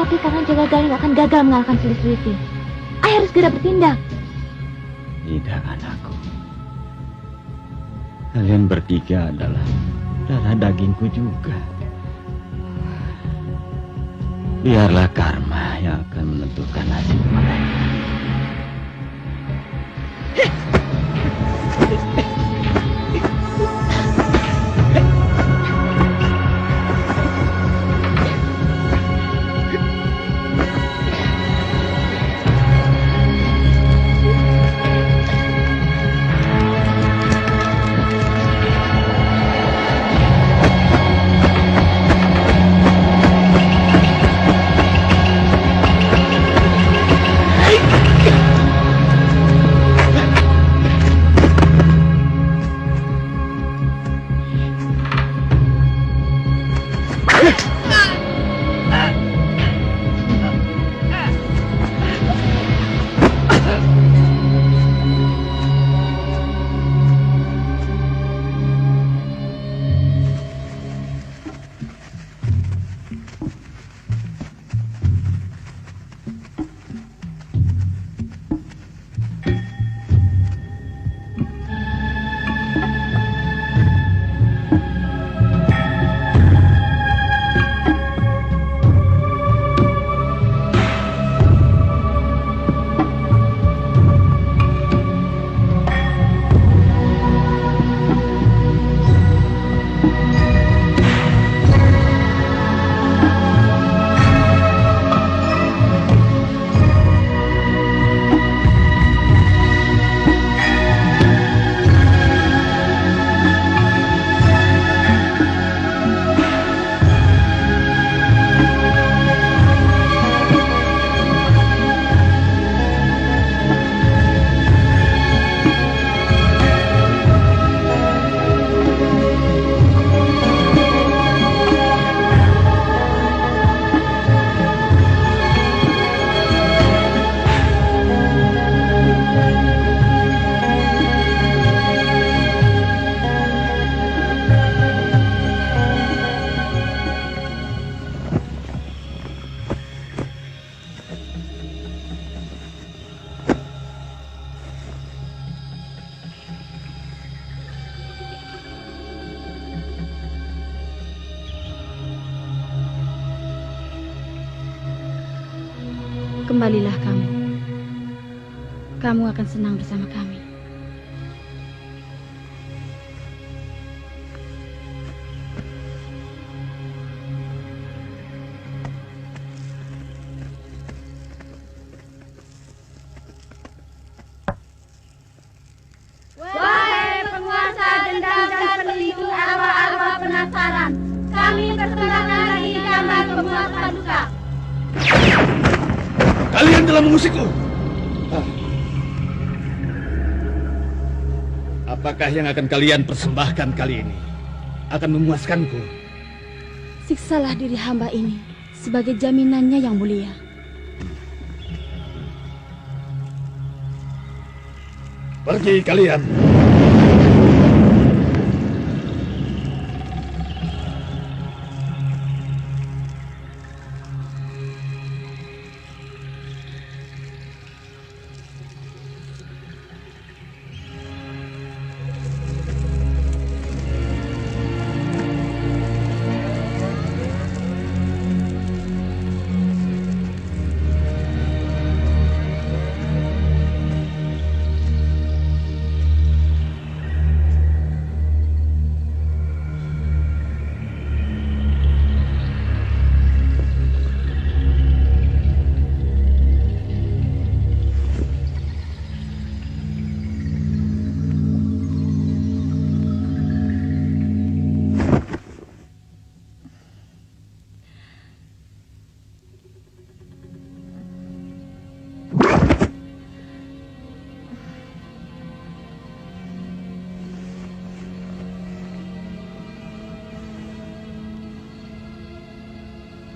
Rocky karena jaga Galing akan gagal mengalahkan Selisih. Ayah harus segera bertindak. Tidak, anakku. Kalian bertiga adalah darah dagingku juga. Biarlah karma yang akan menentukan nasib mereka. Kembalilah kamu. Kamu akan senang bersama kami. Wahai penguasa dendam dan pelindung arwah-arwah penasaran, kami persembahkan lagi gambar pembuat paduka. Kalian telah mengusikku. Apakah yang akan kalian persembahkan kali ini akan memuaskanku? Siksalah diri hamba ini sebagai jaminannya yang mulia. Pergi kalian.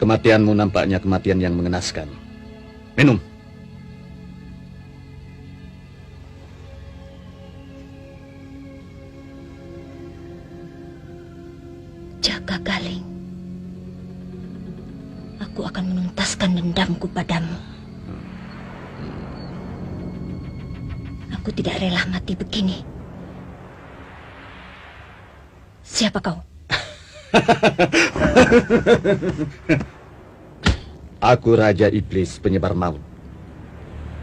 Kematianmu nampaknya kematian yang mengenaskan. Minum. Jaga Galing. Aku akan menuntaskan dendamku padamu. Aku tidak rela mati begini. Siapa kau? Aku Raja Iblis penyebar maut,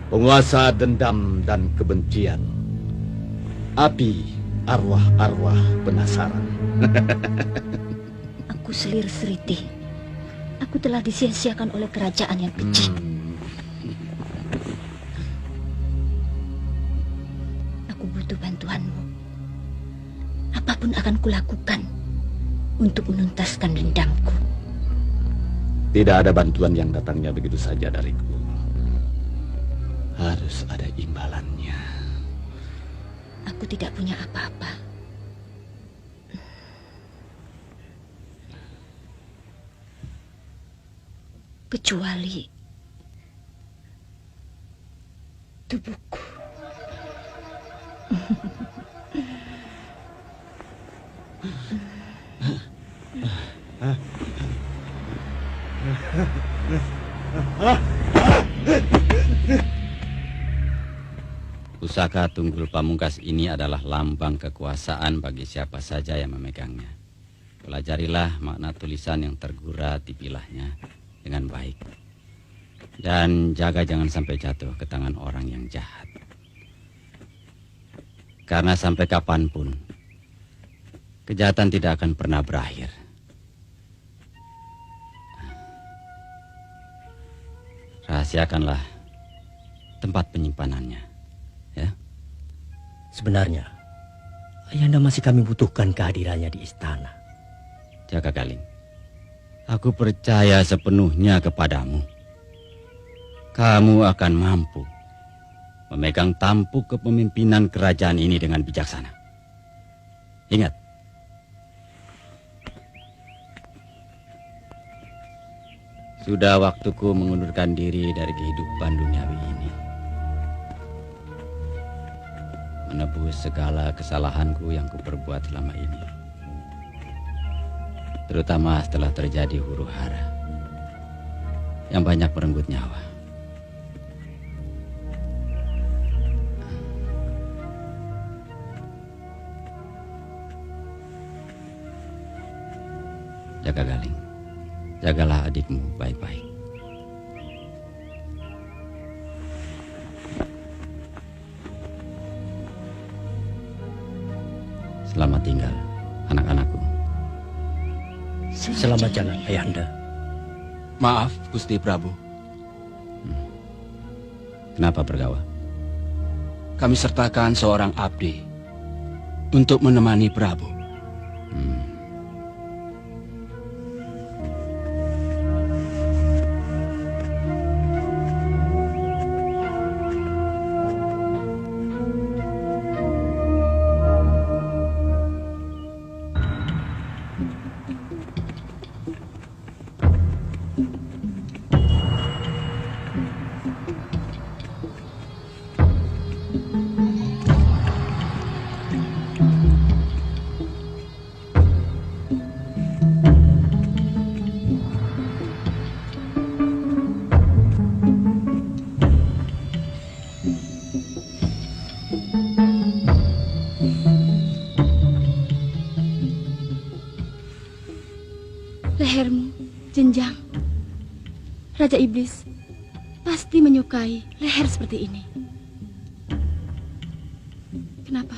penguasa dendam dan kebencian, api arwah-arwah penasaran. Aku Selir Seriti. Aku telah disia-siakan oleh kerajaan yang kecil. Aku butuh bantuanmu. Apapun akan kulakukan untuk menuntaskan dendamku. Tidak ada bantuan yang datangnya begitu saja dariku. Harus ada imbalannya. Aku tidak punya apa-apa. Kecuali tubuhku. Pusaka Tunggul Pamungkas ini adalah lambang kekuasaan bagi siapa saja yang memegangnya. Pelajarilah makna tulisan yang tergura di bilahnya dengan baik. Dan jaga jangan sampai jatuh ke tangan orang yang jahat. Karena sampai kapanpun, kejahatan tidak akan pernah berakhir. Rahasiakanlah tempat penyimpanannya, ya. Sebenarnya, Ayahanda masih kami butuhkan kehadirannya di istana. Jaka Galing, aku percaya sepenuhnya kepadamu. Kamu akan mampu memegang tampuk kepemimpinan kerajaan ini dengan bijaksana. Ingat, sudah waktuku mengundurkan diri dari kehidupan duniawi ini. Menebus segala kesalahanku yang kuperbuat selama ini. Terutama setelah terjadi huru-hara yang banyak merenggut nyawa. Jaka Galing, jagalah adikmu baik-baik. Selamat tinggal, anak-anakku. Selamat jalan, Ayahanda. Maaf, Gusti Prabu. Kenapa Bergawa? Kami sertakan seorang abdi untuk menemani Prabu. Lehermu jenjang. Raja Iblis pasti menyukai leher seperti ini. Kenapa?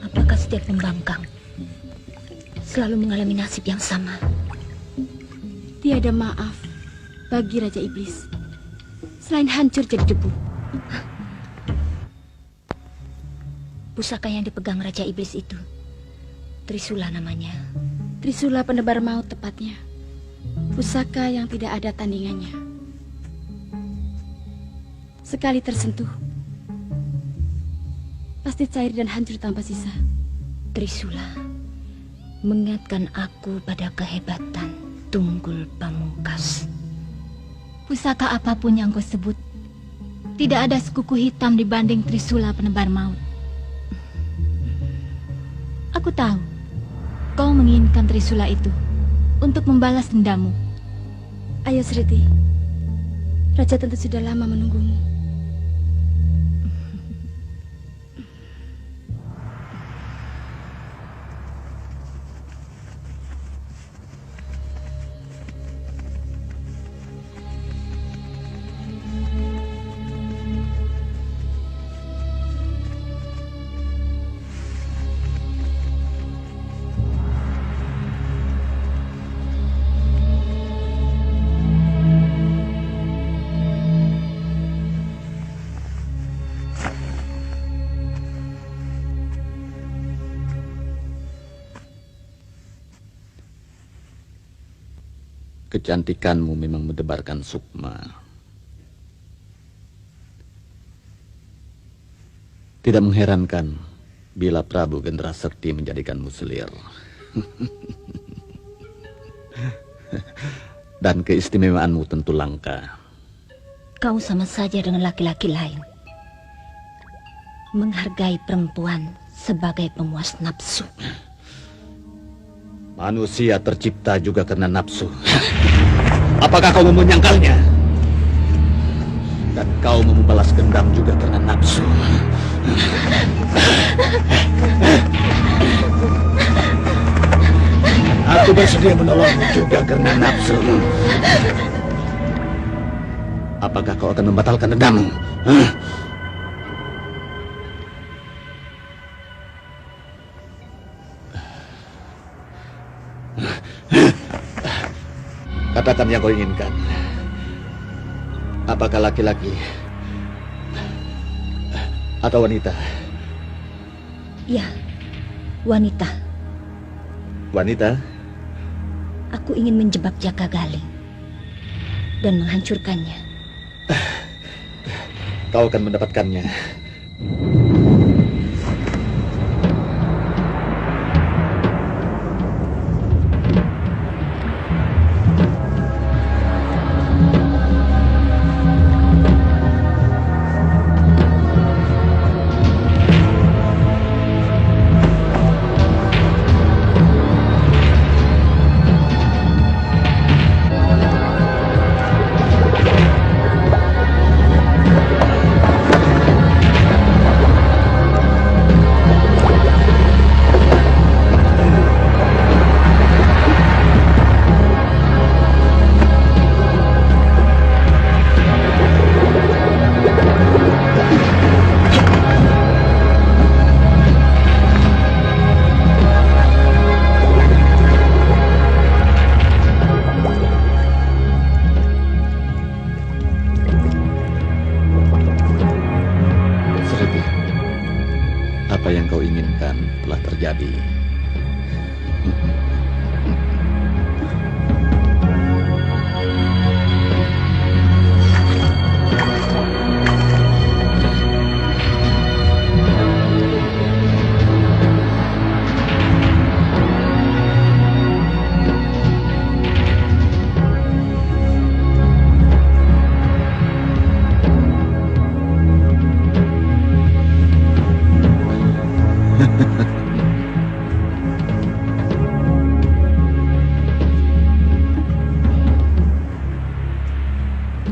Apakah setiap pembangkang selalu mengalami nasib yang sama? Tiada maaf bagi Raja Iblis selain hancur jadi debu. Pusaka yang dipegang Raja Iblis itu Trisula namanya. Trisula penebar maut tepatnya. Pusaka yang tidak ada tandingannya. Sekali tersentuh, pasti cair dan hancur tanpa sisa. Trisula mengingatkan aku pada kehebatan Tunggul Pamungkas. Pusaka apapun yang kau sebut, tidak ada sekuku hitam dibanding Trisula penebar maut. Aku tahu kau menginginkan Trisula itu untuk membalas dendammu. Ayo Sriti, Raja tentu sudah lama menunggumu. Kecantikanmu memang mendebarkan sukma. Tidak mengherankan bila Prabu Gendrasekti menjadikanmu selir. Dan keistimewaanmu tentu langka. Kau sama saja dengan laki-laki lain. Menghargai perempuan sebagai pemuas nafsu. Manusia tercipta juga karena nafsu. Apakah kau mau menyangkalnya? Dan kau mau membalas dendam juga karena nafsu. Aku bersedia menolongmu juga karena nafsu. Apakah kau akan membatalkan dendammu? Katakan yang kau inginkan. Apakah laki-laki atau wanita? Ya, wanita. Wanita? Aku ingin menjebak Jaka Galing dan menghancurkannya. Kau akan mendapatkannya. Apa yang kau inginkan telah terjadi.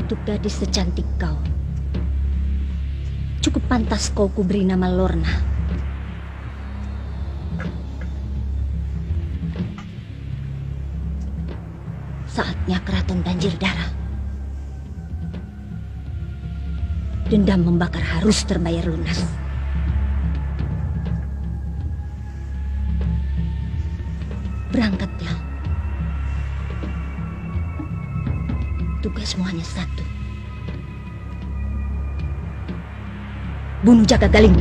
Untuk gadis secantik kau, cukup pantas kau kuberi nama Lorna. Saatnya keraton banjir darah. Dendam membakar harus terbayar lunas. Berangkatlah. Tugasmu hanya satu. Bunuh Jaka Galing.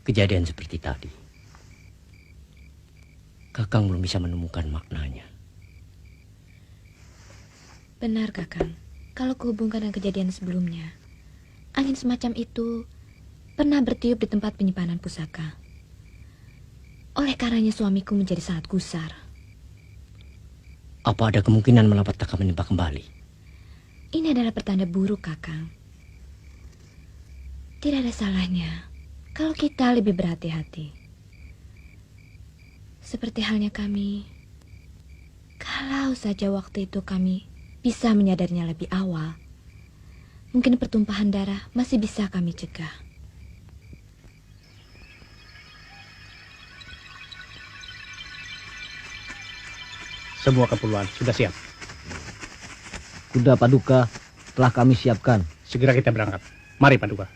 Kejadian seperti tadi. Kakang belum bisa menemukan maknanya. Benar, Kakang. kalau kuhubungkan dengan kejadian sebelumnya, angin semacam itu pernah bertiup di tempat penyimpanan pusaka. Oleh karenanya suamiku menjadi sangat gusar. Apa ada kemungkinan malapetaka menimpa kembali? Ini adalah pertanda buruk, Kakang. Tidak ada salahnya kalau kita lebih berhati-hati. Seperti halnya kami, kalau saja waktu itu kami bisa menyadarinya lebih awal, mungkin pertumpahan darah masih bisa kami cegah. Semua keperluan sudah siap. Kuda Paduka telah kami siapkan. Segera kita berangkat. Mari Paduka.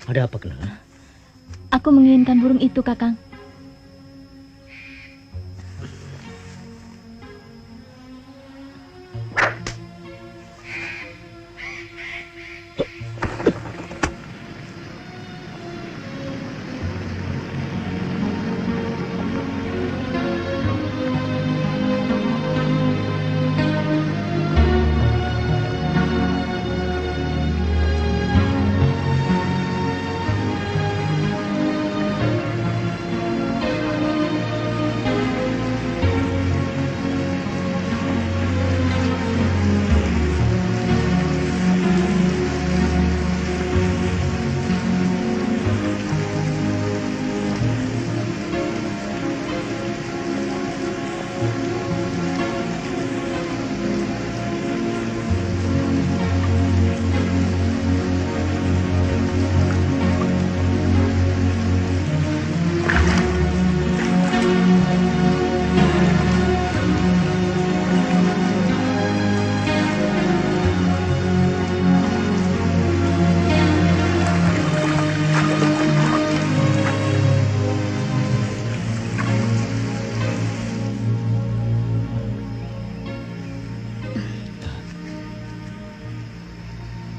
Ada apa, Kenang? Aku menginginkan burung itu, Kakang.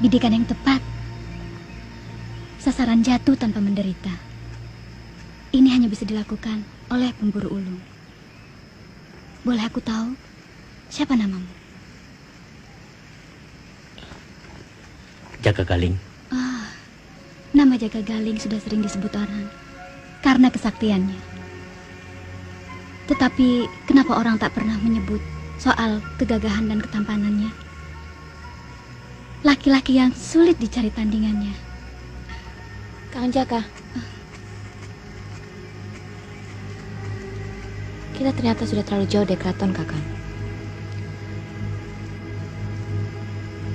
Bidikan yang tepat. Sasaran jatuh tanpa menderita. Ini hanya bisa dilakukan oleh pemburu ulung. Boleh aku tahu siapa namamu? Jaga Galing. Ah, nama Jaga Galing sudah sering disebut orang karena kesaktiannya. Tetapi kenapa orang tak pernah menyebut soal kegagahan dan ketampanannya? Laki-laki yang sulit dicari tandingannya. Kang Jaka, kita ternyata sudah terlalu jauh dari keraton, Kakang.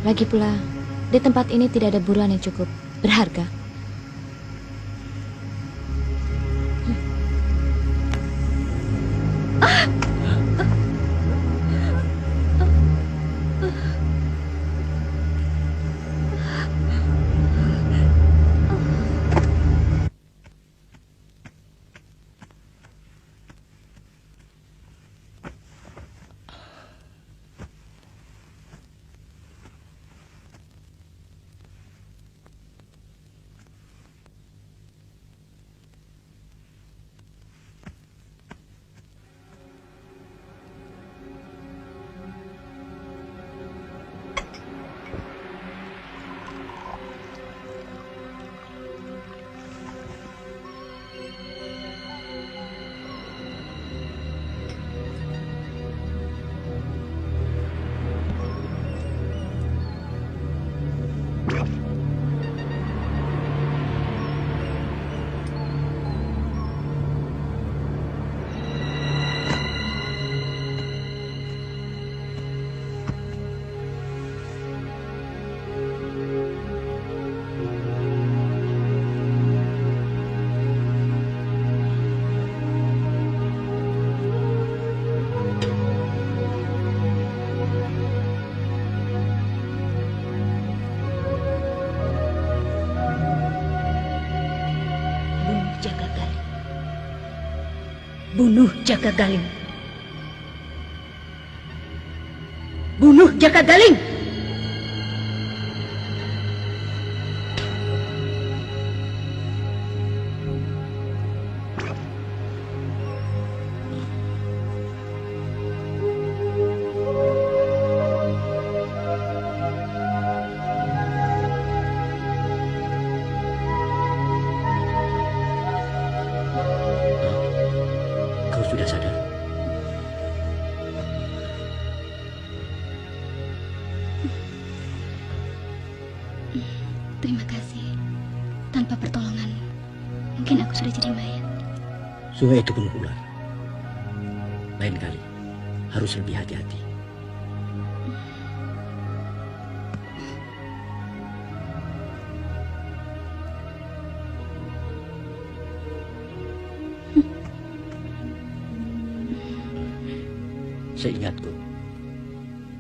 Lagi pula, di tempat ini tidak ada buruan yang cukup berharga. Bunuh Jaga Galing. Bunuh Jaga Galing. Tanpa pertolonganmu, mungkin aku sudah jadi mayat. Sungai itu penuh ular. Lain kali, harus lebih hati-hati. Seingatku,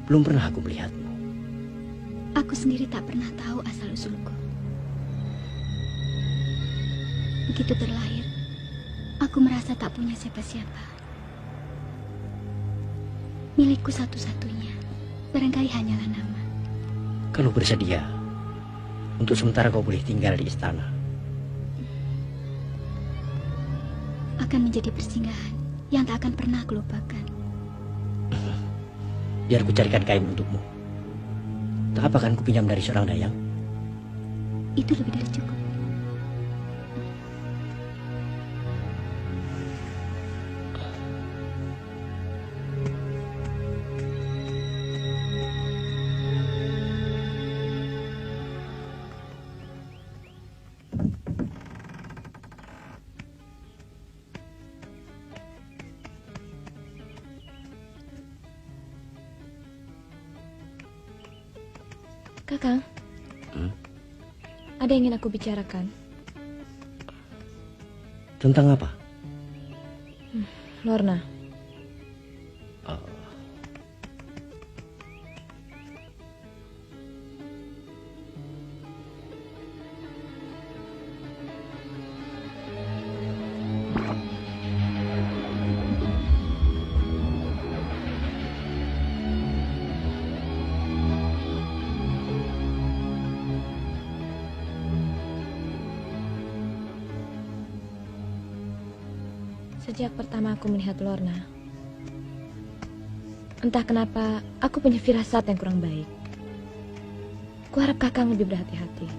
belum pernah aku melihatmu. Aku sendiri tak pernah tahu asal-usulku. Begitu terlahir, aku merasa tak punya siapa-siapa. Milikku satu-satunya, barangkali hanyalah nama. Kalau bersedia, untuk sementara kau boleh tinggal di istana. Akan menjadi persinggahan yang tak akan pernah aku lupakan. Biar ku carikan kain untukmu. Tak apa kan ku pinjam dari seorang dayang? Itu lebih dari cukup. Kakang, ada yang ingin aku bicarakan. Tentang apa? Lorna. Sejak pertama aku melihat Lorna, entah kenapa aku punya firasat yang kurang baik. Kuharap Kakang lebih berhati-hati.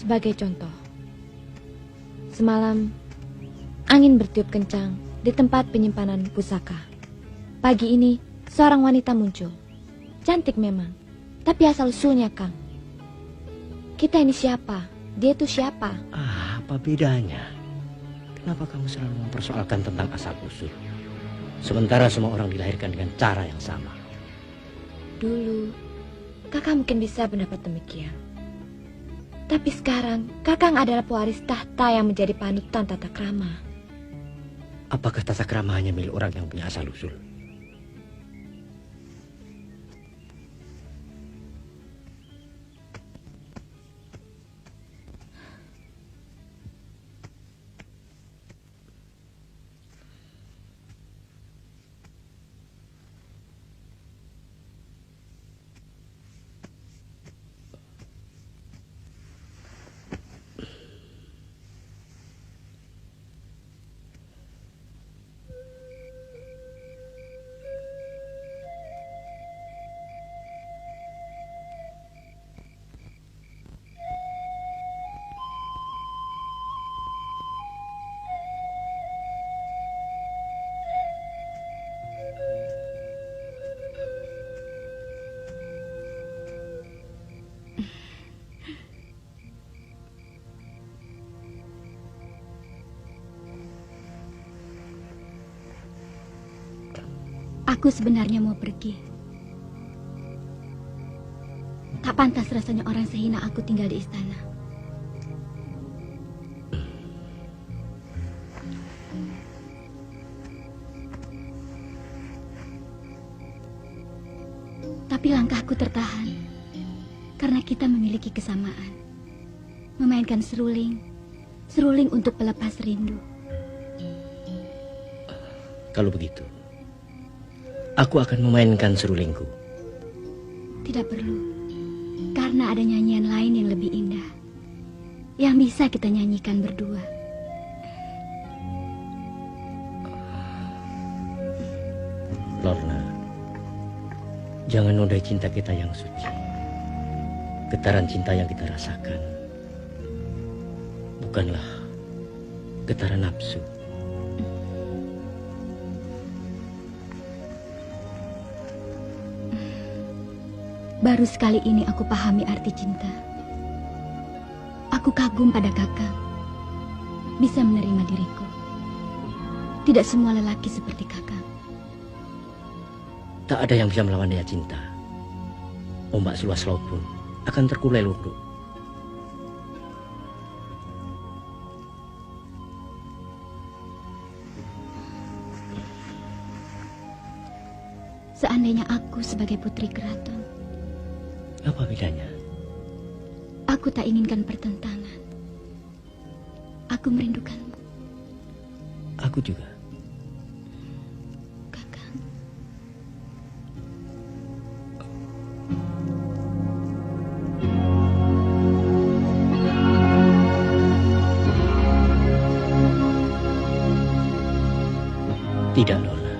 Sebagai contoh, semalam, angin bertiup kencang di tempat penyimpanan pusaka. Pagi ini, seorang wanita muncul. Cantik memang, tapi asal-usulnya, Kang. Kita ini siapa? Dia itu siapa? Apa bedanya? Kenapa kamu selalu mempersoalkan tentang asal-usul? Sementara semua orang dilahirkan dengan cara yang sama. Dulu, Kakak mungkin bisa pendapat demikian. Tapi sekarang, Kakang adalah pewaris tahta yang menjadi panutan tata krama. Apakah tata krama hanya milik orang yang punya asal-usul? Aku sebenarnya mau pergi. Tak pantas rasanya orang sehina aku tinggal di istana. Tapi langkahku tertahan karena kita memiliki kesamaan. Memainkan seruling, seruling untuk pelepas rindu. Kalau begitu, aku akan memainkan serulingku. Tidak perlu, karena ada nyanyian lain yang lebih indah, yang bisa kita nyanyikan berdua. Lorna, jangan nodai cinta kita yang suci. Getaran cinta yang kita rasakan bukanlah getaran nafsu. Baru sekali ini aku pahami arti cinta. Aku kagum pada kakak. Bisa menerima diriku. Tidak semua lelaki seperti kakak. Tak ada yang bisa melawan daya cinta. Ombak seluas laut pun akan terkulai lunduk. Seandainya aku sebagai putri keraton, apa bedanya? aku tak inginkan pertentangan. Aku merindukanmu, Aku juga. kakak. Tidak, Lorna.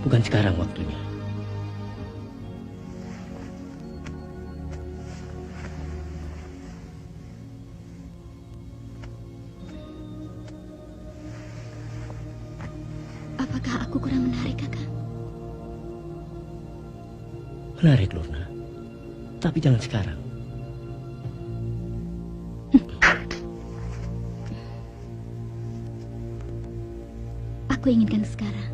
Bukan sekarang waktunya. Apakah aku kurang menarik, kakak? Menarik, Lorna. Tapi jangan sekarang. Aku inginkan sekarang.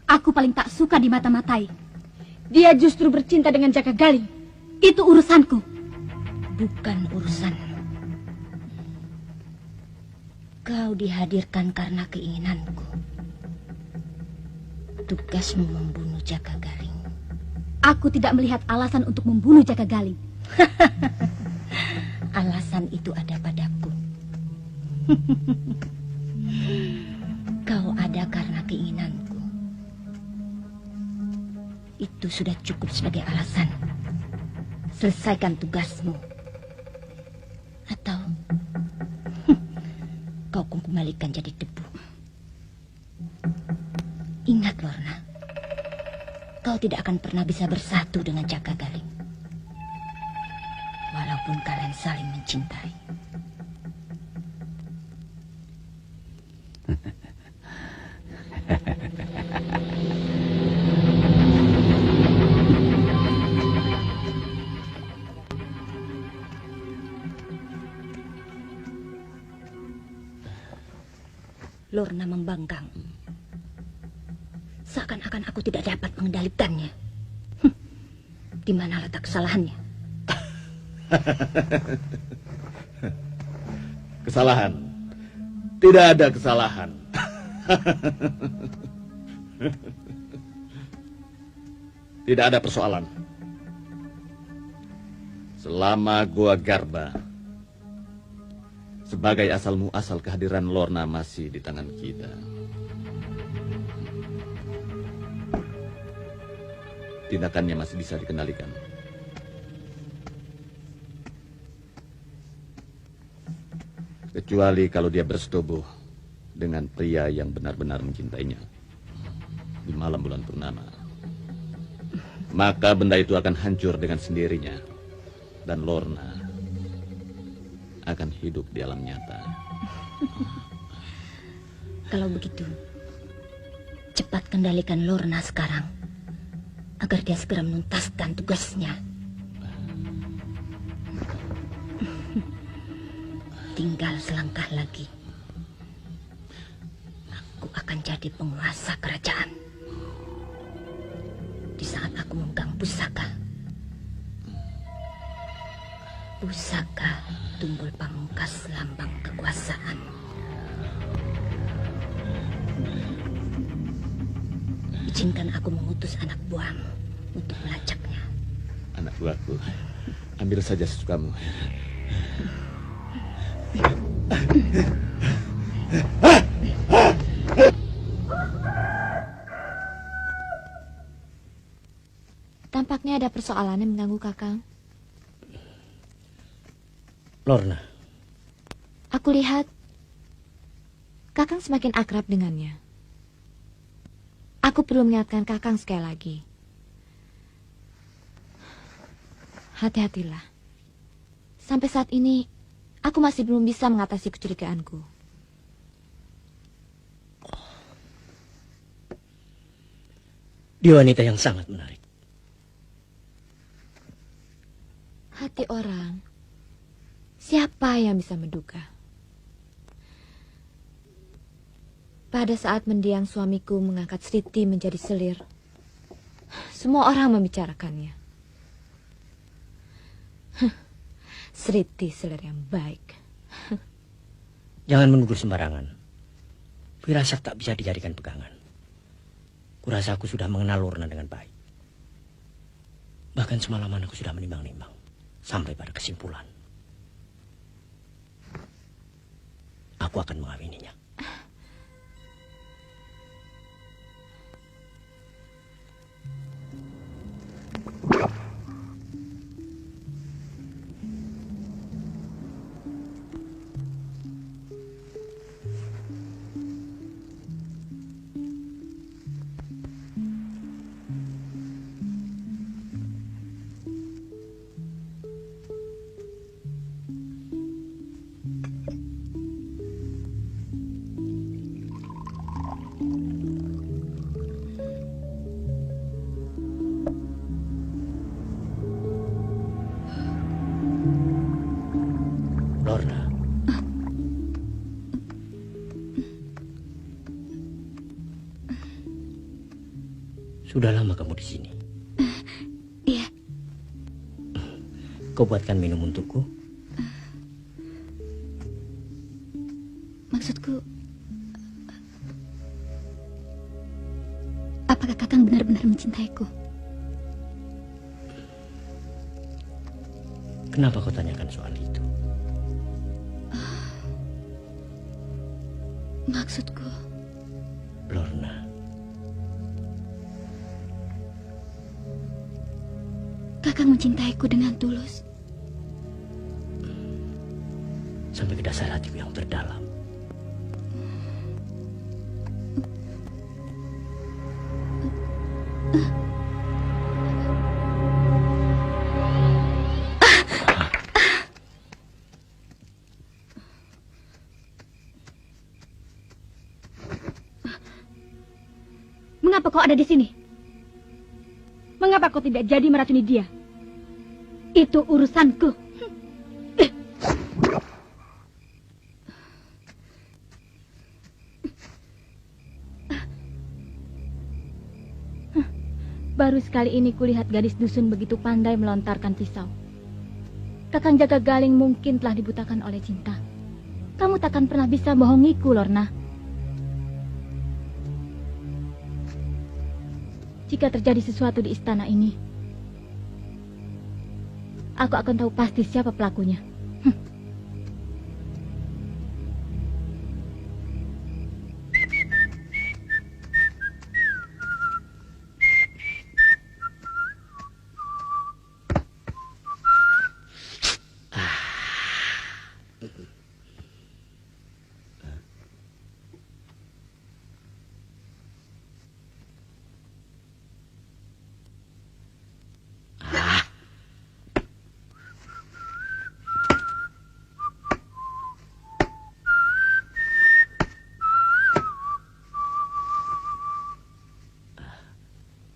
Aku paling tak suka dimata-matai. Dia justru bercinta dengan Jaka Galing. Itu urusanku. Bukan urusanmu. Kau dihadirkan karena keinginanku. Tugasmu membunuh Jaka Galing. Aku tidak melihat alasan untuk membunuh Jaka Galing. Alasan itu ada padaku. Kau ada karena keinginanku. Itu sudah cukup sebagai alasan. Selesaikan tugasmu. Atau kau kembalikan jadi debu. Ingat, Lorna. Kau tidak akan pernah bisa bersatu dengan Jaka Galing. Walaupun kalian saling mencintai. Lorna membangkang. Seakan-akan aku tidak dapat mengendalikannya. Di mana letak kesalahannya? Kesalahan? Tidak ada kesalahan. Tidak ada persoalan. Selama Gua Garba sebagai asal muasal kehadiran Lorna masih di tangan kita. Tindakannya masih bisa dikendalikan. Kecuali kalau dia bersetubuh dengan pria yang benar-benar mencintainya di malam bulan purnama. Maka benda itu akan hancur dengan sendirinya. Dan Lorna akan hidup di alam nyata. Kalau begitu, cepat kendalikan Lorna sekarang, agar dia segera menuntaskan tugasnya. Tinggal selangkah lagi. Aku akan jadi penguasa kerajaan. Di saat aku memegang pusaka. Pusaka tumbul pamungkas lambang kekuasaan. Izinkan aku mengutus anak buahmu untuk melacaknya. Anak buahku, ambil saja sesukamu. Tampaknya ada persoalan yang mengganggu Kakang. Lorna, Aku lihat Kakang semakin akrab dengannya. Aku perlu mengingatkan Kakang sekali lagi. Hati-hatilah. Sampai saat ini, aku masih belum bisa mengatasi kecurigaanku. dia wanita yang sangat menarik. Hati orang, siapa yang bisa menduga? Pada saat mendiang suamiku mengangkat Sriti menjadi selir, semua orang membicarakannya. Sriti selir yang baik. Jangan menuduh sembarangan. Firasat tak bisa dijadikan pegangan. Kurasa aku sudah mengenal Lorna dengan baik. Bahkan semalaman aku sudah menimbang-nimbang sampai pada kesimpulan aku akan mengawininya. Lorna, sudah lama kamu di sini? Iya. Kau buatkan minum untukku? Maksudku, apakah Kakang benar-benar mencintaiku? Kenapa kau tanyakan soal itu? Maksudku, Lorna, Kakang mencintaiku dengan tulus. sampai ke dasar hatiku yang terdalam. Mengapa kau ada di sini? Mengapa kau tidak jadi meracuni dia? Itu urusanku. Baru sekali ini kulihat gadis dusun begitu pandai melontarkan pisau. Kakang Jaga Galing mungkin telah dibutakan oleh cinta. Kamu takkan pernah bisa bohongiku, Lorna. Jika terjadi sesuatu di istana ini, aku akan tahu pasti siapa pelakunya.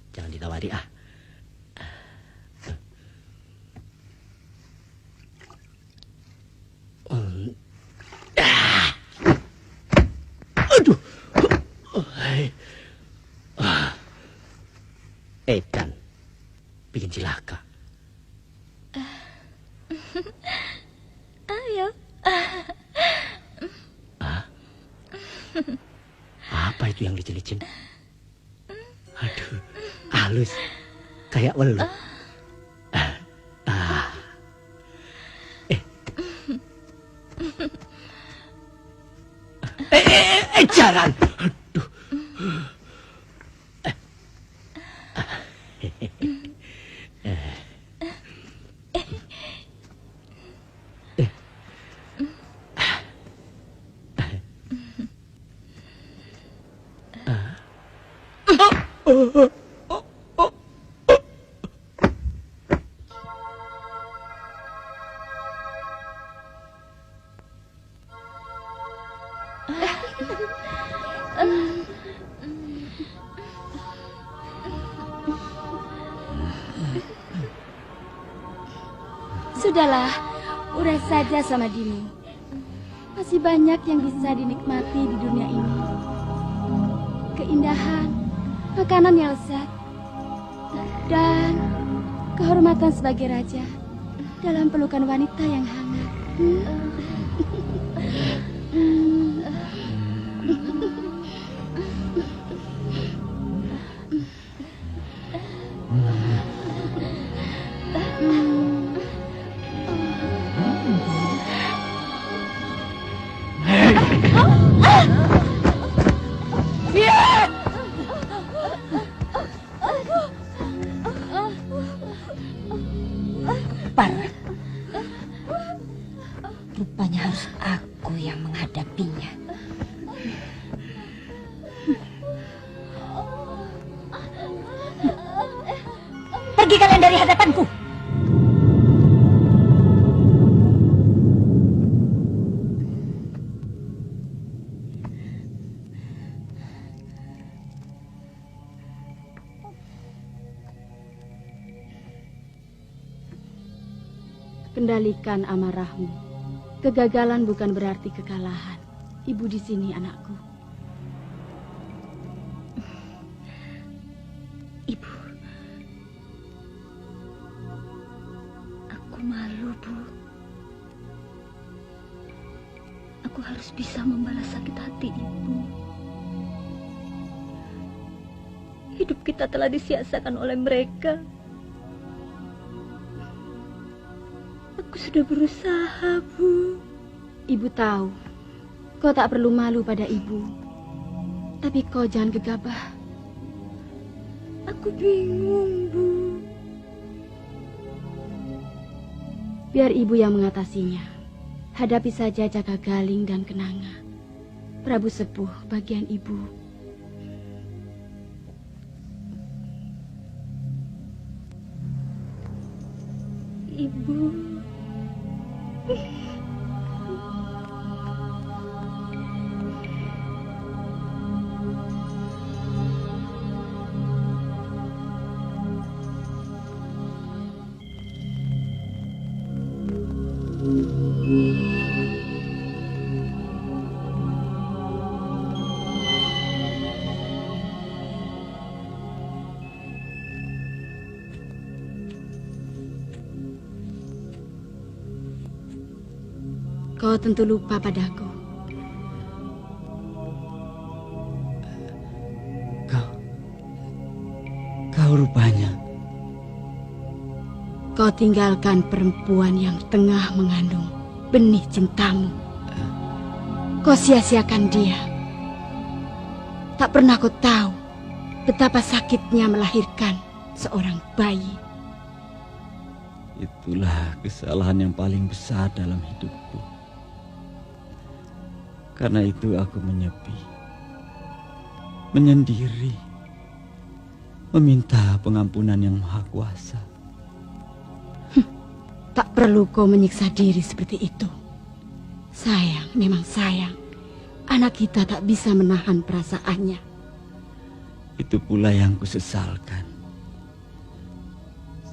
Jangan ditawari ah. Aduh. Edan, bikin cilaka. Ayo. Apa itu yang licin-licin? Aduh, halus. kayak welut. Jangan. Aduh. Sudahlah, urai saja sama Dini. Masih banyak yang bisa dinikmati di dunia ini. Keindahan, makanan yang lezat, dan kehormatan sebagai raja dalam pelukan wanita yang hangat. Rupanya harus aku yang menghadapinya. Pergi kalian dari hadapanku. Kendalikan amarahmu. Kegagalan bukan berarti kekalahan. Ibu di sini, anakku. Ibu, aku malu, Bu. Aku harus bisa membalas sakit hati Ibu. Hidup kita telah disia-siakan oleh mereka. Aku sudah berusaha, Bu. Ibu tahu, kau tak perlu malu pada ibu. Tapi kau jangan gegabah. Aku bingung, Bu. Biar ibu yang mengatasinya. Hadapi saja Jaka Galing dan Kenanga. Prabu Sepuh bagian ibu. Ibu. Kau tentu lupa padaku. Kau rupanya. Kau tinggalkan perempuan yang tengah mengandung benih cintamu. Kau sia-siakan dia. Tak pernah kau tahu betapa sakitnya melahirkan seorang bayi. Itulah kesalahan yang paling besar dalam hidupku. Karena itu aku menyepi, menyendiri, meminta pengampunan yang Maha Kuasa. Tak perlu kau menyiksa diri seperti itu. Sayang, memang sayang. Anak kita tak bisa menahan perasaannya. Itu pula yang kusesalkan.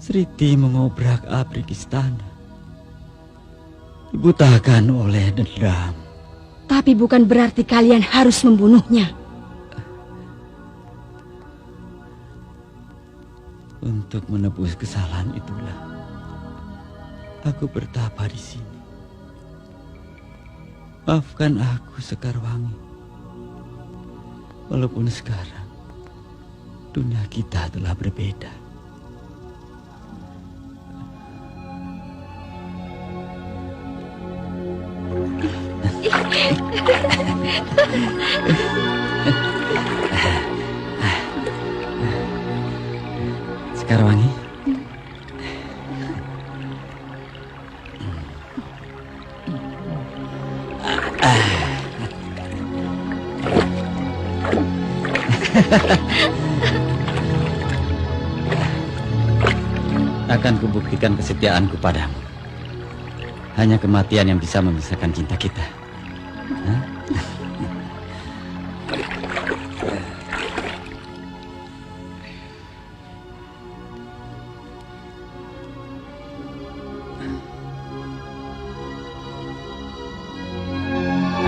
Sriti mengobrak-abrik istana, dibutakan oleh dendam. Tapi bukan berarti kalian harus membunuhnya. Untuk menebus kesalahan itulah aku bertapa di sini. Maafkan aku, Sekarwangi. Walaupun sekarang dunia kita telah berbeda. Sekarwangi. Akan kubuktikan kesetiaanku padamu. Hanya kematian yang bisa memisahkan cinta kita. Hah?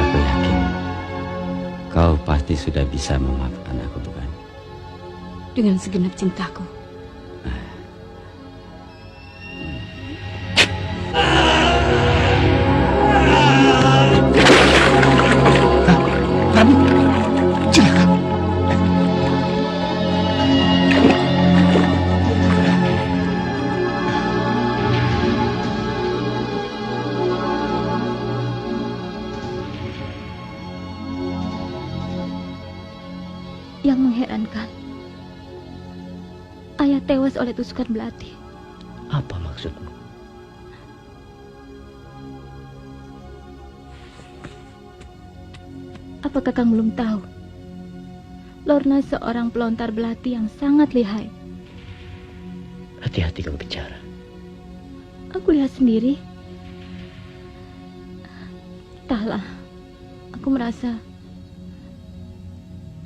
Aku yakin kau pasti sudah bisa memaafkan aku, bukan? Dengan segenap cintaku. Prabu, celaka. Yang mengherankan, ayah tewas oleh tusukan belati. Apa maksudmu? Apakah Kang belum tahu? Lorna seorang pelontar belati yang sangat lihai. Hati-hati kau bicara. Aku lihat sendiri. Entahlah, aku merasa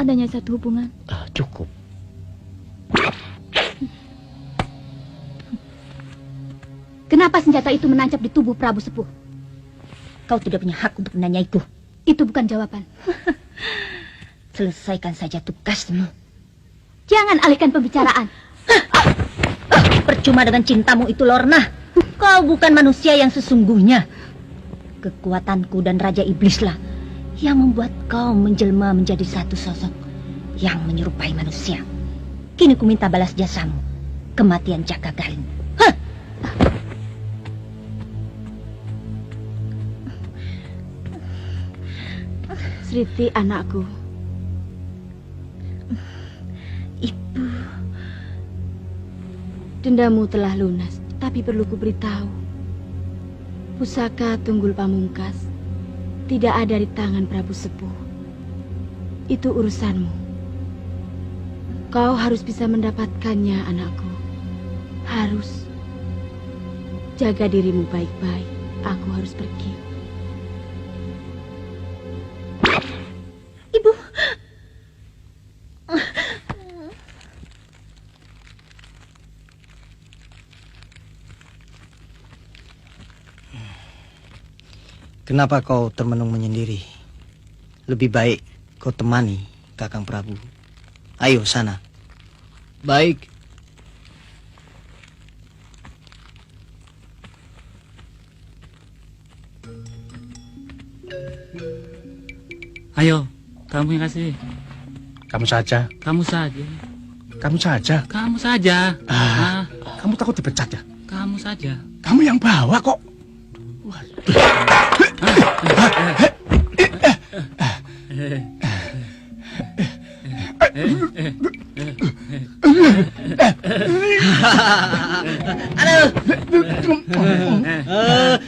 adanya satu hubungan. Cukup. Kenapa senjata itu menancap di tubuh Prabu Sepuh? Kau tidak punya hak untuk menanyaiku. Itu bukan jawaban. Selesaikan saja tugasmu. Jangan alihkan pembicaraan. Percuma dengan cintamu itu, Lorna. Kau bukan manusia yang sesungguhnya. Kekuatanku dan Raja Iblislah yang membuat kau menjelma menjadi satu sosok yang menyerupai manusia. Kini ku minta balas jasamu, kematian Jaka Galin. Sriti, anakku. Ibu. Dendamu telah lunas, tapi perlu kuberitahu. Pusaka Tunggul Pamungkas tidak ada di tangan Prabu Sepuh. Itu urusanmu. Kau harus bisa mendapatkannya, anakku. Harus. Jaga dirimu baik-baik. Aku harus pergi. Ibu. Kenapa kau termenung menyendiri? Lebih baik kau temani Kakang Prabu. Ayo sana. Baik. Ayo, kamu yang kasih. Kamu saja. Kamu saja. Kamu saja. Kamu saja. Kamu takut dipecat ya? Kamu saja. Kamu yang bawa kok.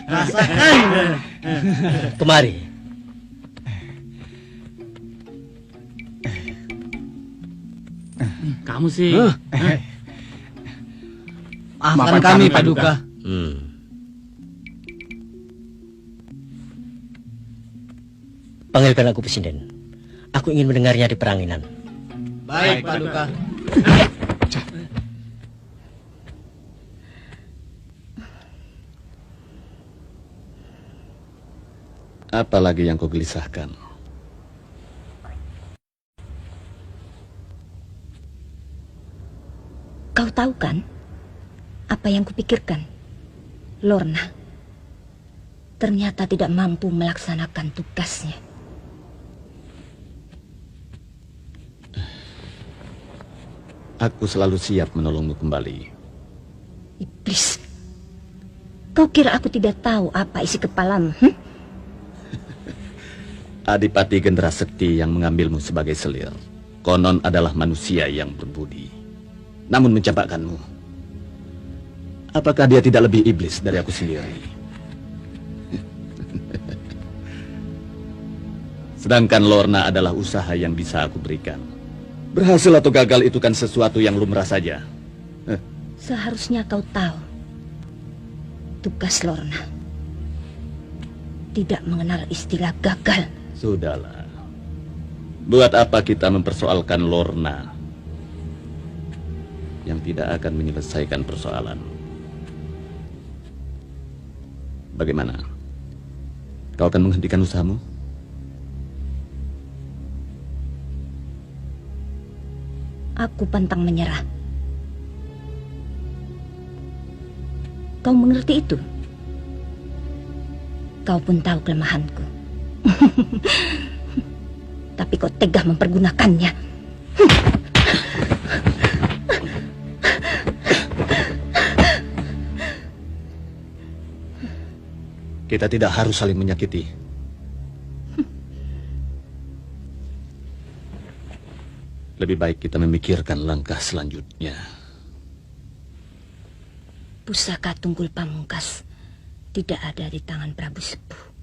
Rasakan. Kemari. Kamu sih. Maafkan kami, Paduka. Panggilkan aku Presiden. Aku ingin mendengarnya di peranginan. Baik, Paduka. Apa lagi yang kau gelisahkan? Kau tahu kan apa yang kupikirkan? Lorna ternyata tidak mampu melaksanakan tugasnya. Aku selalu siap menolongmu kembali. Iblis, kau kira aku tidak tahu apa isi kepalamu? Adipati Gendera Sekti yang mengambilmu sebagai selir konon adalah manusia yang berbudi. Namun mencampakkanmu, apakah dia tidak lebih iblis dari aku sendiri? Sedangkan Lorna adalah usaha yang bisa aku berikan. Berhasil atau gagal itu kan sesuatu yang lumrah saja. Seharusnya kau tahu, tugas Lorna tidak mengenal istilah gagal. Sudahlah. Buat apa kita mempersoalkan Lorna yang tidak akan menyelesaikan persoalan? Bagaimana? Kau akan menghentikan usahamu? Aku pantang menyerah. Kau mengerti itu? Kau pun tahu kelemahanku. Tapi kau tega mempergunakannya. Kita tidak harus saling menyakiti. Lebih baik kita memikirkan langkah selanjutnya. Pusaka Tunggul Pamungkas tidak ada di tangan Prabu Sepuh.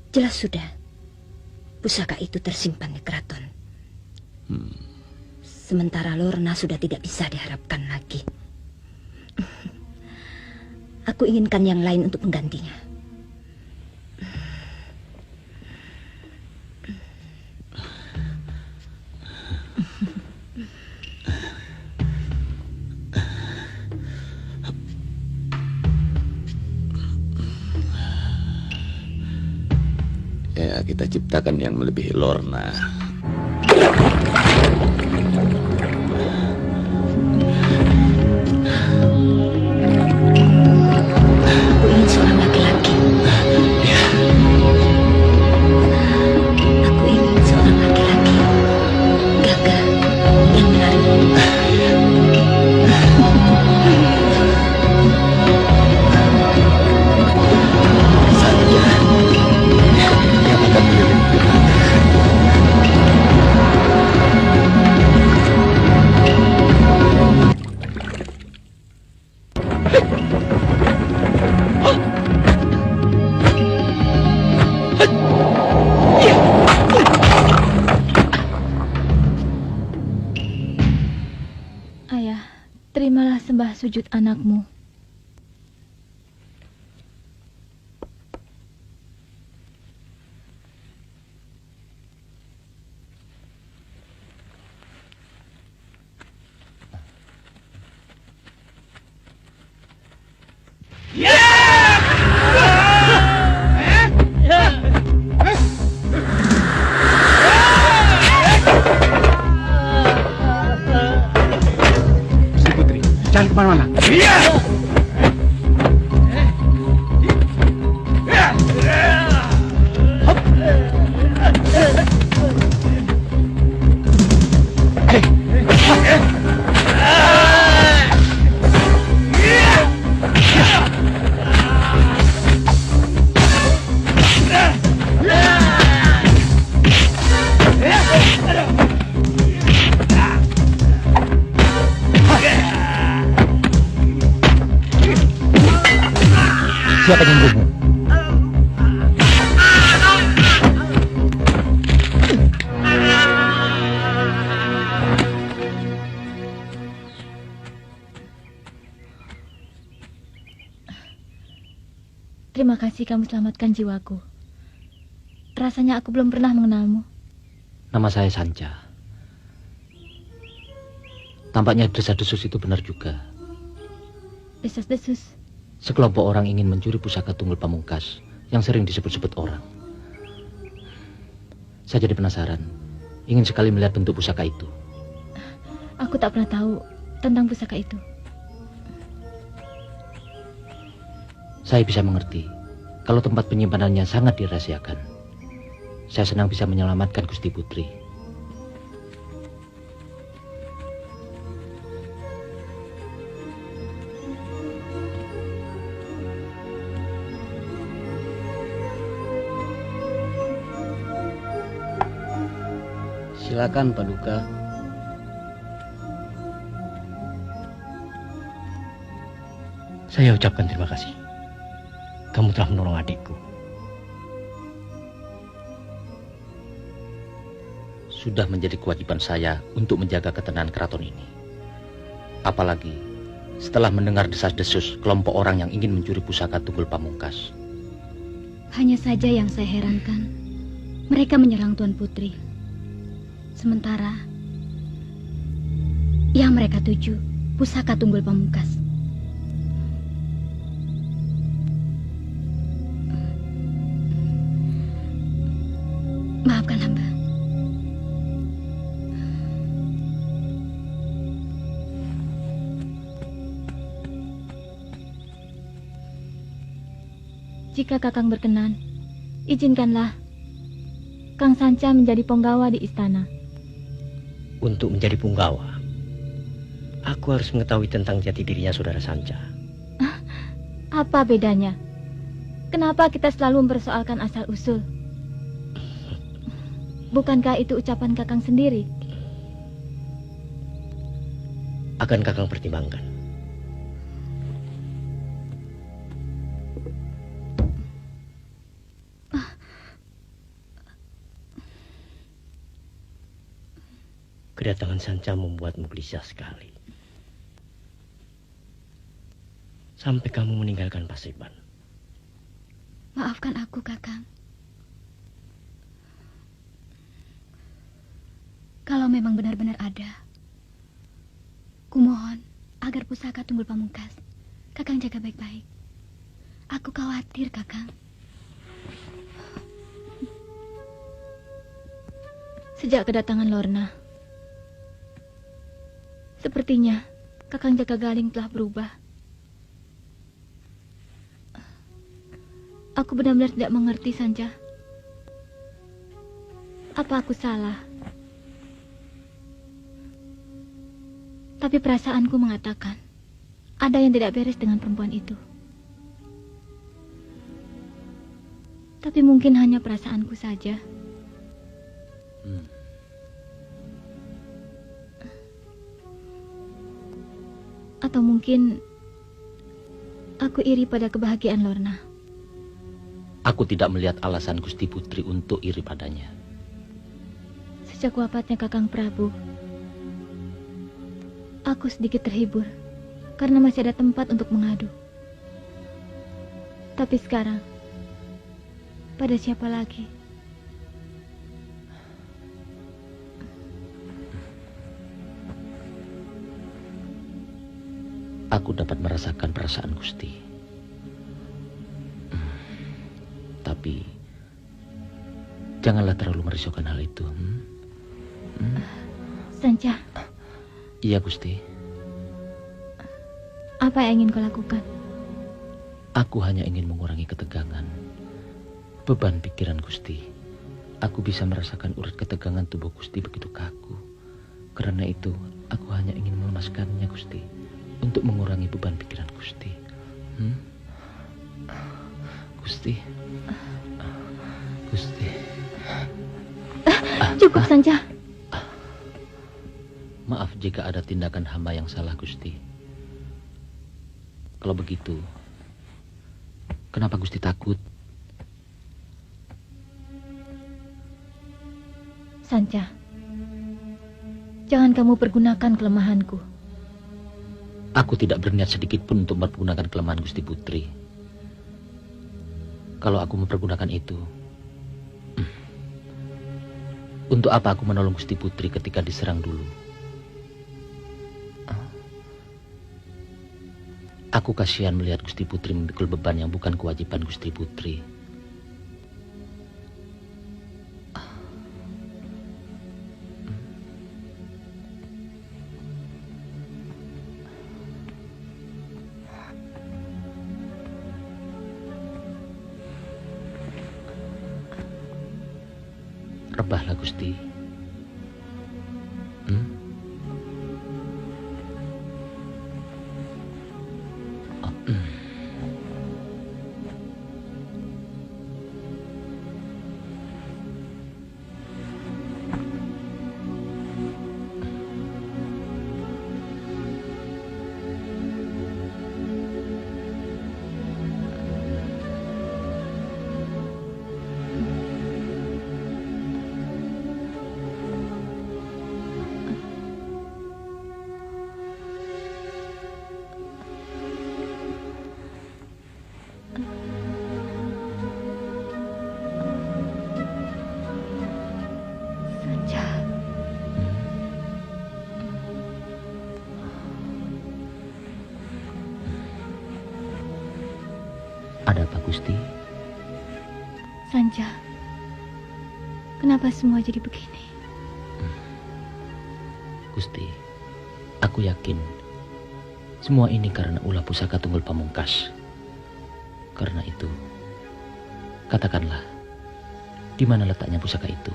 Jelas sudah, pusaka itu tersimpan di keraton. Sementara Lorna sudah tidak bisa diharapkan lagi. Aku inginkan yang lain untuk menggantinya. Ya, kita ciptakan yang melebihi Lorna. Aku ingin seorang laki-laki. Aku ingin seorang laki-laki gagah dan menarik. Ayah, terimalah sembah sujud anakmu. Gusti Putri, jangan kemana-mana. Siapa yang membunuhmu? Terima kasih kamu selamatkan jiwaku. Rasanya aku belum pernah mengenalmu. Nama saya Sanca. Tampaknya desas-desus itu benar juga. Desas-desus. Sekelompok orang ingin mencuri pusaka Tunggul Pamungkas yang sering disebut-sebut orang. Saya jadi penasaran, ingin sekali melihat bentuk pusaka itu. Aku tak pernah tahu tentang pusaka itu. Saya bisa mengerti kalau tempat penyimpanannya sangat dirahasiakan. Saya senang bisa menyelamatkan Gusti Putri. Silakan, Paduka. Saya ucapkan terima kasih. Kamu telah menolong adikku. Sudah menjadi kewajiban saya untuk menjaga ketenangan keraton ini. Apalagi setelah mendengar desas-desus kelompok orang yang ingin mencuri pusaka Tunggul Pamungkas. Hanya saja yang saya herankan, mereka menyerang Tuan Putri. Sementara yang mereka tuju pusaka Tunggul Pamungkas. Maafkan hamba. Jika Kakang berkenan, izinkanlah Kang Sanca menjadi penggawa di istana. Untuk menjadi punggawa, aku harus mengetahui tentang jati dirinya saudara Sanca. Apa bedanya? Kenapa kita selalu mempersoalkan asal-usul? Bukankah itu ucapan Kakang sendiri? Akan Kakang pertimbangkan. Kedatangan Sanca membuatmu gelisah sekali. Sampai kamu meninggalkan Paseban. Maafkan aku, Kakang. Kalau memang benar-benar ada, kumohon agar pusaka Tunggul Pamungkas Kakang jaga baik-baik. Aku khawatir, Kakang. Sejak kedatangan Lorna, sepertinya Kakang Jagagaling telah berubah. Aku benar-benar tidak mengerti, Sanca. Apa aku salah? Tapi perasaanku mengatakan ada yang tidak beres dengan perempuan itu. Tapi mungkin hanya perasaanku saja. Atau mungkin aku iri pada kebahagiaan Lorna. Aku tidak melihat alasan Gusti Putri untuk iri padanya. Sejak wafatnya Kakang Prabu, aku sedikit terhibur karena masih ada tempat untuk mengadu. Tapi sekarang, pada siapa lagi? Aku dapat merasakan perasaan Gusti. Tapi janganlah terlalu merisaukan hal itu. Sanca. Iya, Gusti. Apa yang ingin kau lakukan? Aku hanya ingin mengurangi ketegangan, beban pikiran Gusti. Aku bisa merasakan urat ketegangan tubuh Gusti begitu kaku. Karena itu, aku hanya ingin melemaskannya, Gusti, untuk mengurangi beban pikiran Gusti. Gusti. Gusti. Cukup, Sanca. Maaf jika ada tindakan hamba yang salah, Gusti. Kalau begitu, kenapa Gusti takut? Sanca, jangan kamu pergunakan kelemahanku. Aku tidak berniat sedikit pun untuk mempergunakan kelemahan Gusti Putri. Kalau aku mempergunakan itu, untuk apa aku menolong Gusti Putri ketika diserang dulu? Aku kasihan melihat Gusti Putri memikul beban yang bukan kewajiban Gusti Putri. Rebahlah, Gusti. Ada apa, Gusti? Sanja, kenapa semua jadi begini? Gusti, aku yakin semua ini karena ulah pusaka Tunggul Pamungkas. Karena itu, katakanlah, di mana letaknya pusaka itu,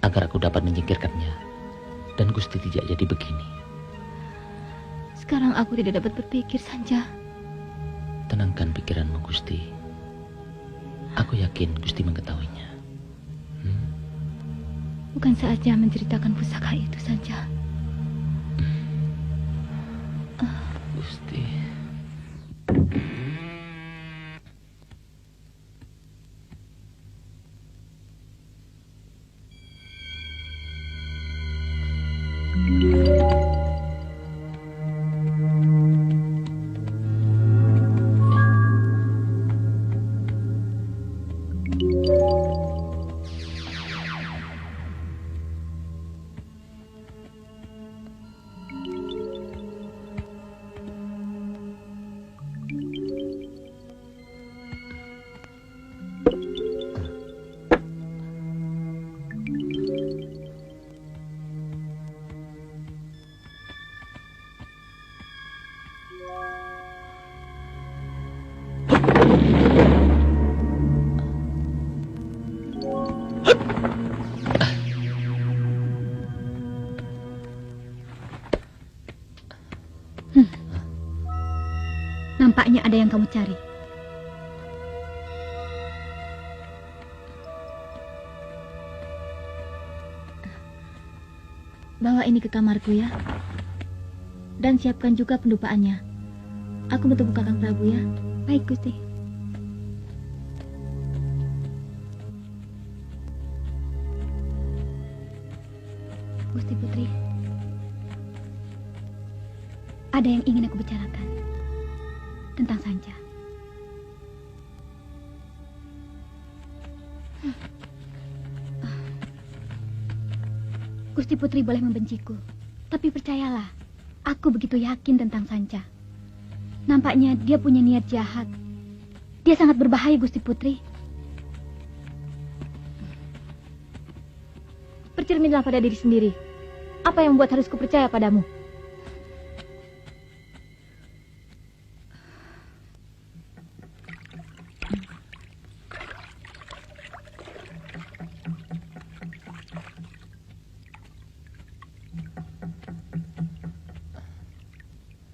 agar aku dapat menyingkirkannya dan Gusti tidak jadi begini. Sekarang aku tidak dapat berpikir, Sanja. Tenangkan pikiranmu, Gusti. Aku yakin Gusti mengetahuinya. Bukan saatnya menceritakan pusaka itu, Sanja. Gusti. Nampaknya ada yang kamu cari. Bawa ini ke kamarku ya. Dan siapkan juga pendupaannya. Aku bertemu Kakang Prabu ya. Baik, Gusti. Gusti Putri, ada yang ingin aku bicarakan tentang Sanja. Gusti Putri boleh membenciku, tapi percayalah, aku begitu yakin tentang Sanja. Nampaknya dia punya niat jahat. Dia sangat berbahaya, Gusti Putri. Bercerminlah pada diri sendiri. Apa yang membuat harus kupercaya padamu?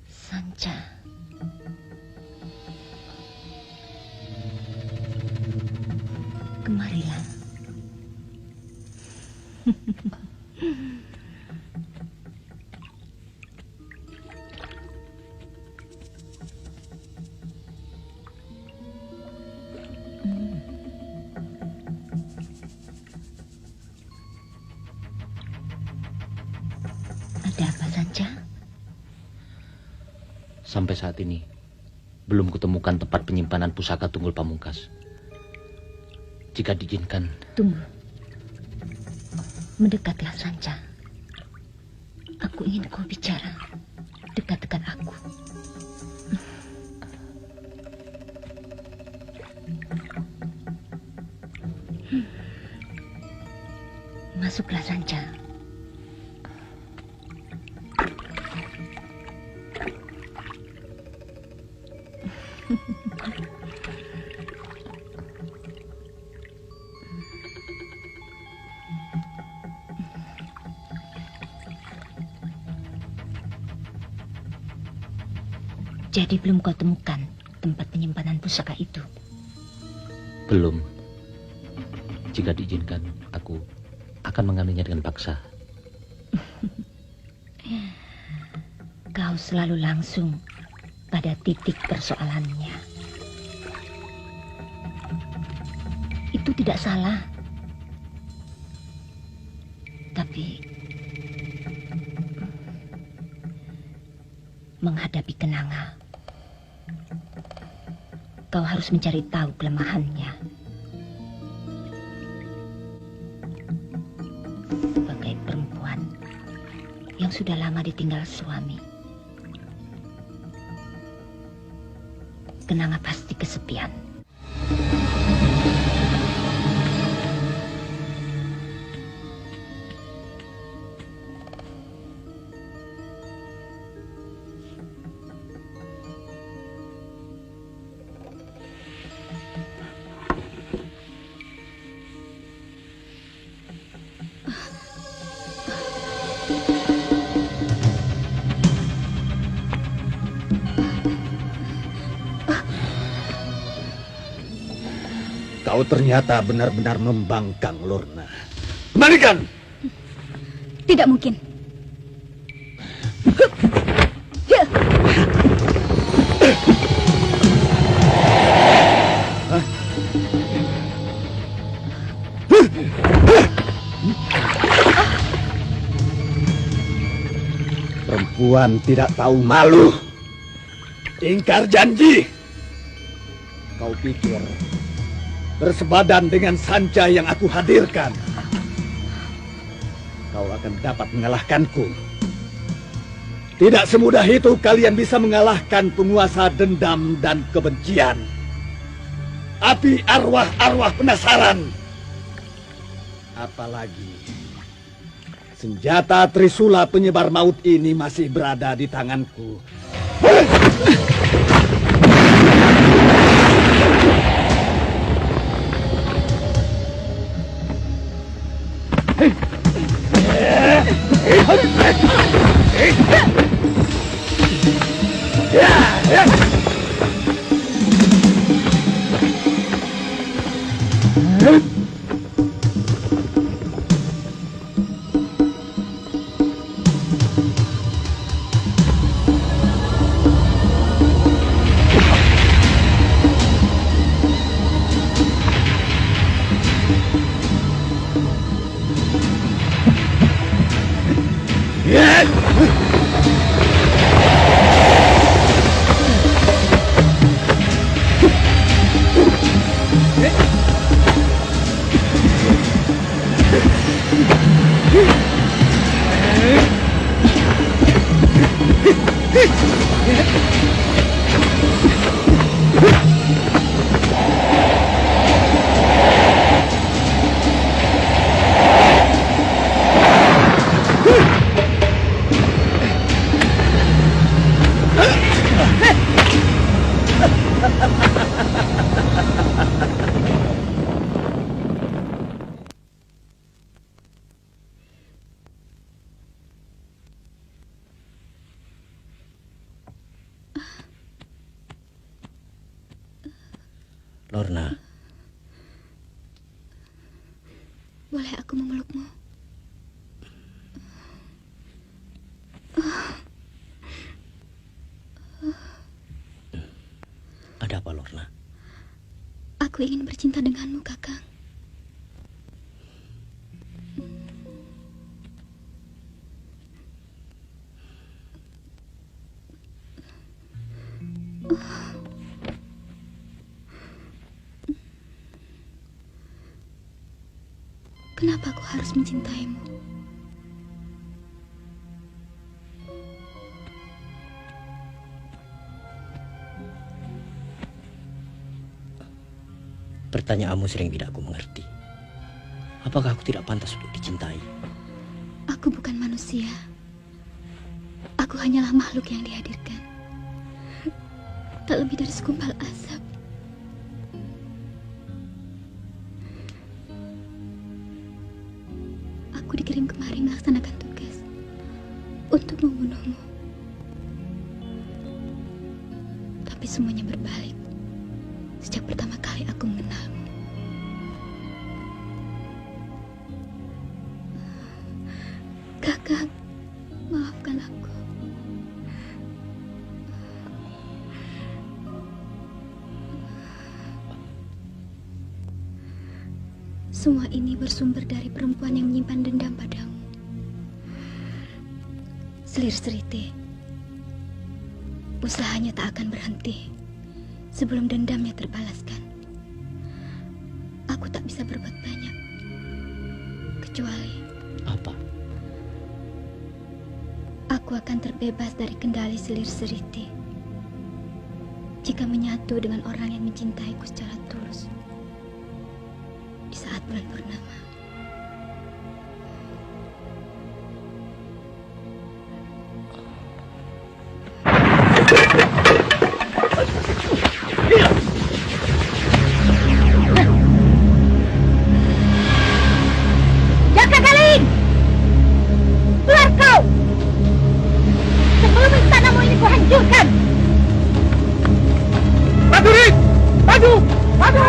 Sanja. Kemarilah. Ada apa, Sanja? Sampai saat ini, belum kutemukan tempat penyimpanan pusaka Tunggul Pamungkas. Jika diizinkan... Tunggu. Mendekatlah, Sanja. Aku ingin kau bicara. Dekat-dekat aku. Masuklah, Sanja. Jadi belum kau temukan tempat penyimpanan pusaka itu? Belum. Jika diizinkan, aku akan mengambilnya dengan paksa. Kau selalu langsung pada titik persoalannya. Itu tidak salah. Tapi menghadapi kenanga, kau harus mencari tahu kelemahannya. Sebagai perempuan yang sudah lama ditinggal suami, terkena napas di kesepian. Kau ternyata benar-benar membangkang, Lorna. Kembalikan! Tidak mungkin. Perempuan tidak tahu malu. Ingkar janji. Kau pikir bersebadan dengan sanca yang aku hadirkan, kau akan dapat mengalahkanku. Tidak semudah itu kalian bisa mengalahkan penguasa dendam dan kebencian. Api arwah-arwah penasaran. Apalagi senjata Trisula penyebar maut ini masih berada di tanganku. Lorna, boleh aku memelukmu? ada apa, Lorna? Aku ingin bercinta denganmu, Kakang. Kenapa aku harus mencintaimu? Pertanyaanmu sering tidak aku mengerti. Apakah aku tidak pantas untuk dicintai? Aku bukan manusia. Aku hanyalah makhluk yang dihadirkan. Tak lebih dari segumpal asap. Aku dikirim kemari melaksanakan tugas untuk membunuhmu. Tapi semuanya berbalik sejak pertama kali aku mengenalmu. Kakang, maafkan aku. Semua ini bersumber dari perempuan yang menyimpan dendam padamu. Selir Seriti, usahanya tak akan berhenti sebelum dendamnya terbalaskan. Aku tak bisa berbuat banyak, kecuali apa? Aku akan terbebas dari kendali Selir Seriti. jika menyatu dengan orang yang mencintaiku secara tulus di saat bulan purnama. Jaka Galing! Keluar kau! Sebelum istanamu ini kuhancurkan! Prajurit! Maju! Maju!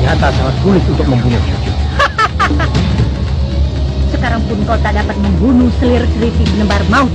Ternyata sangat sulit untuk membunuhnya. Sekarang pun kau tak dapat membunuh selir-selisih penebar maut.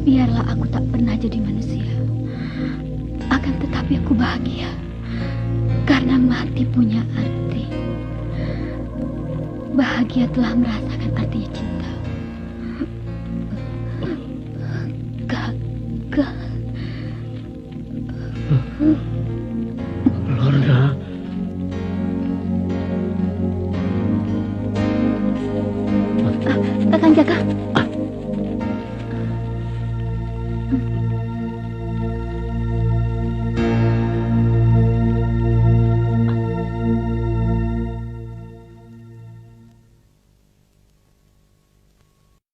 Biarlah aku tak pernah jadi manusia, akan tetapi aku bahagia karena mati punya arti. Bahagia telah merasakan artinya cinta. Kakak.